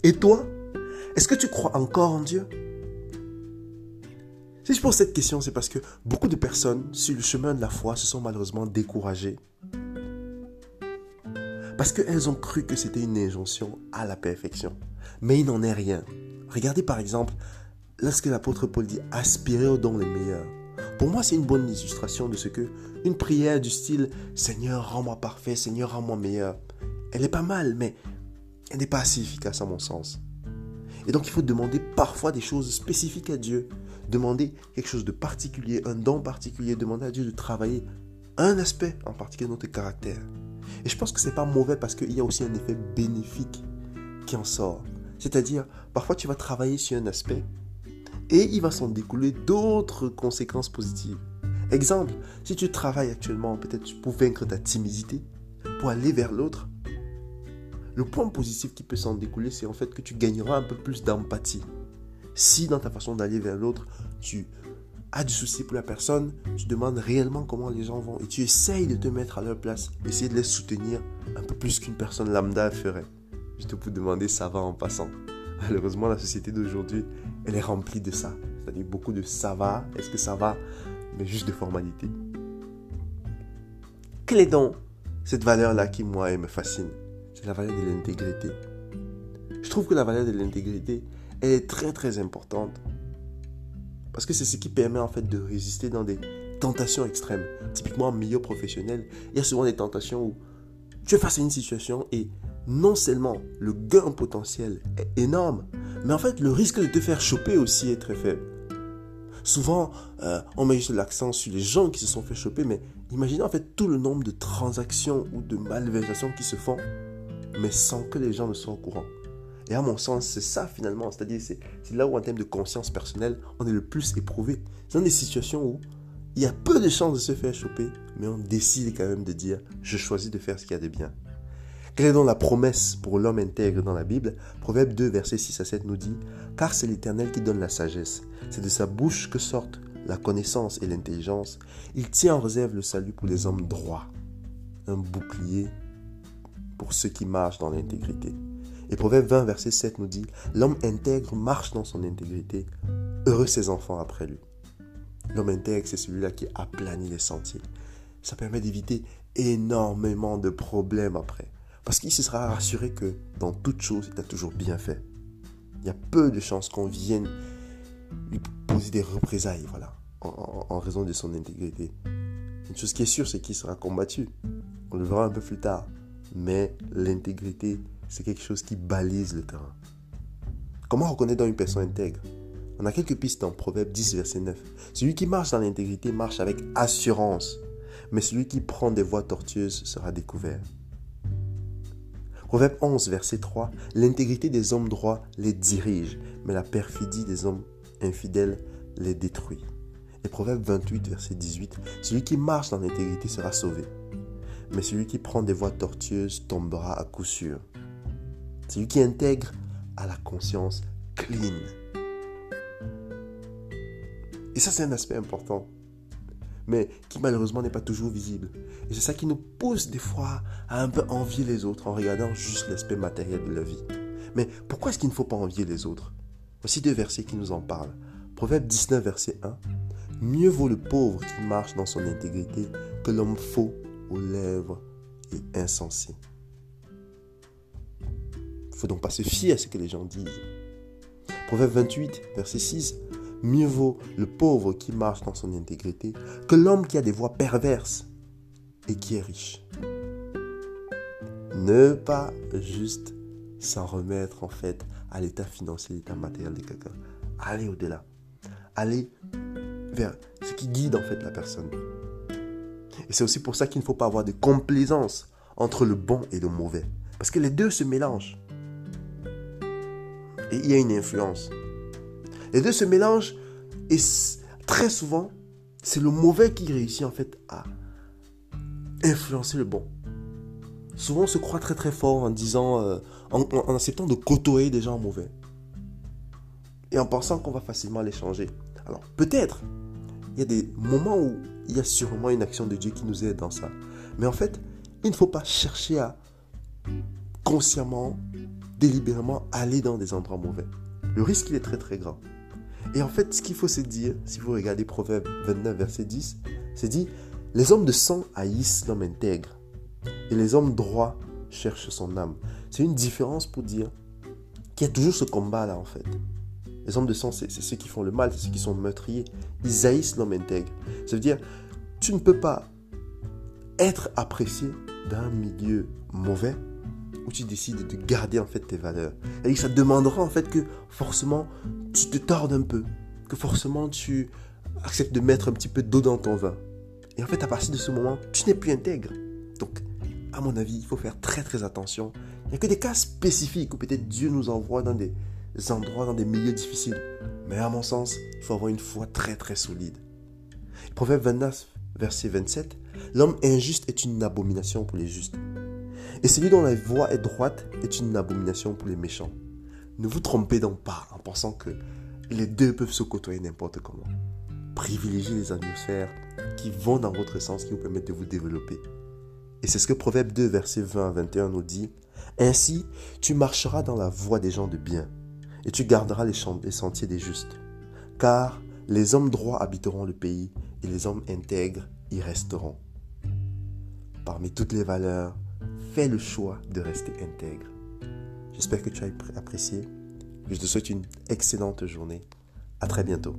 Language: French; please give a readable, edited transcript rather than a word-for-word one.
Et toi, est-ce que tu crois encore en Dieu? Si je pose cette question, c'est parce que beaucoup de personnes sur le chemin de la foi se sont malheureusement découragées. Parce qu'elles ont cru que c'était une injonction à la perfection. Mais il n'en est rien. Regardez par exemple, lorsque l'apôtre Paul dit « aspirez aux dons les meilleurs ». Pour moi, c'est une bonne illustration de ce que une prière du style « Seigneur, rends-moi parfait, Seigneur, rends-moi meilleur ». Elle est pas mal, mais elle n'est pas assez efficace à mon sens. Et donc, il faut demander parfois des choses spécifiques à Dieu. Demander quelque chose de particulier, un don particulier. Demander à Dieu de travailler un aspect en particulier de notre caractère. Et je pense que ce n'est pas mauvais parce qu'il y a aussi un effet bénéfique qui en sort. C'est-à-dire, parfois tu vas travailler sur un aspect et il va s'en découler d'autres conséquences positives. Exemple, si tu travailles actuellement peut-être pour vaincre ta timidité, pour aller vers l'autre, le point positif qui peut s'en découler, c'est en fait que tu gagneras un peu plus d'empathie. Si dans ta façon d'aller vers l'autre, tu as du souci pour la personne, tu demandes réellement comment les gens vont et tu essayes de te mettre à leur place, essayer de les soutenir un peu plus qu'une personne lambda ferait. Juste pour demander ça va en passant. Malheureusement, la société d'aujourd'hui, elle est remplie de ça. C'est-à-dire beaucoup de ça va, est-ce que ça va, mais juste de formalité. Quelle est donc cette valeur-là qui, moi, me fascine? C'est la valeur de l'intégrité. Je trouve que la valeur de l'intégrité, elle est très très importante. Parce que c'est ce qui permet en fait de résister dans des tentations extrêmes. Typiquement en milieu professionnel, il y a souvent des tentations où tu es face à une situation et non seulement le gain potentiel est énorme, mais en fait le risque de te faire choper aussi est très faible. Souvent, on met juste l'accent sur les gens qui se sont fait choper, mais imaginez en fait tout le nombre de transactions ou de malversations qui se font, mais sans que les gens ne soient au courant. Et à mon sens, c'est ça finalement, c'est-à-dire c'est là où en termes de conscience personnelle, on est le plus éprouvé. C'est dans des situations où il y a peu de chances de se faire choper, mais on décide quand même de dire « je choisis de faire ce qu'il y a de bien ». Quelle est donc la promesse pour l'homme intègre dans la Bible? Proverbe 2, versets 6 à 7 nous dit « Car c'est l'Éternel qui donne la sagesse, c'est de sa bouche que sortent la connaissance et l'intelligence. Il tient en réserve le salut pour les hommes droits, un bouclier pour ceux qui marchent dans l'intégrité. » Et Proverbe 20, verset 7 nous dit « L'homme intègre marche dans son intégrité, heureux ses enfants après lui. » L'homme intègre, c'est celui-là qui aplanit les sentiers. Ça permet d'éviter énormément de problèmes après. Parce qu'il se sera rassuré que dans toute chose, il a toujours bien fait. Il y a peu de chances qu'on vienne lui poser des représailles, voilà, en raison de son intégrité. Une chose qui est sûre, c'est qu'il sera combattu. On le verra un peu plus tard. Mais l'intégrité, c'est quelque chose qui balise le terrain. Comment reconnaître dans une personne intègre? On a quelques pistes dans Proverbe 10, verset 9. Celui qui marche dans l'intégrité marche avec assurance, mais celui qui prend des voies tortueuses sera découvert. Proverbe 11, verset 3. L'intégrité des hommes droits les dirige, mais la perfidie des hommes infidèles les détruit. Et Proverbe 28, verset 18. Celui qui marche dans l'intégrité sera sauvé, mais celui qui prend des voies tortueuses tombera à coup sûr. Celui qui intègre a la conscience clean. Et ça, c'est un aspect important, mais qui malheureusement n'est pas toujours visible. Et c'est ça qui nous pousse des fois à un peu envier les autres en regardant juste l'aspect matériel de la vie. Mais pourquoi est-ce qu'il ne faut pas envier les autres? Voici 2 versets qui nous en parlent. Proverbe 19, verset 1. Mieux vaut le pauvre qui marche dans son intégrité que l'homme faux aux lèvres et insensé. Il ne faut donc pas se fier à ce que les gens disent. Proverbe 28, verset 6. Mieux vaut le pauvre qui marche dans son intégrité que l'homme qui a des voies perverses et qui est riche. Ne pas juste s'en remettre en fait à l'état financier, l'état matériel de quelqu'un. Aller au-delà. Aller vers ce qui guide en fait la personne. Et c'est aussi pour ça qu'il ne faut pas avoir de complaisance entre le bon et le mauvais. Parce que les deux se mélangent. Et il y a une influence. Les deux se mélangent et très souvent, c'est le mauvais qui réussit en fait à influencer le bon. Souvent, on se croit très très fort en disant, en acceptant de côtoyer des gens mauvais. Et en pensant qu'on va facilement les changer. Alors, peut-être, il y a des moments où il y a sûrement une action de Dieu qui nous aide dans ça. Mais en fait, il ne faut pas chercher à consciemment délibérément aller dans des endroits mauvais. Le risque, il est très très grand. Et en fait, ce qu'il faut se dire, si vous regardez Proverbe 29, verset 10, c'est dit, les hommes de sang haïssent l'homme intègre, et les hommes droits cherchent son âme. C'est une différence pour dire qu'il y a toujours ce combat-là, en fait. Les hommes de sang, c'est ceux qui font le mal, c'est ceux qui sont meurtriers. Ils haïssent l'homme intègre. Ça veut dire, tu ne peux pas être apprécié dans un milieu mauvais où tu décides de garder en fait tes valeurs. Et ça demandera en fait que forcément tu te tordes un peu, que forcément tu acceptes de mettre un petit peu d'eau dans ton vin. Et en fait, à partir de ce moment, tu n'es plus intègre. Donc, à mon avis, il faut faire très très attention. Il n'y a que des cas spécifiques où peut-être Dieu nous envoie dans des endroits, dans des milieux difficiles. Mais à mon sens, il faut avoir une foi très très solide. Proverbe 29, verset 27, l'homme injuste est une abomination pour les justes. Et celui dont la voie est droite est une abomination pour les méchants. Ne vous trompez donc pas en pensant que les deux peuvent se côtoyer n'importe comment. Privilégiez les atmosphères qui vont dans votre sens, qui vous permettent de vous développer. Et c'est ce que Proverbe 2, verset 20 à 21 nous dit. Ainsi, tu marcheras dans la voie des gens de bien, et tu garderas les sentiers des justes. Car les hommes droits habiteront le pays, et les hommes intègres y resteront. Parmi toutes les valeurs, fais le choix de rester intègre. J'espère que tu as apprécié. Je te souhaite une excellente journée. À très bientôt.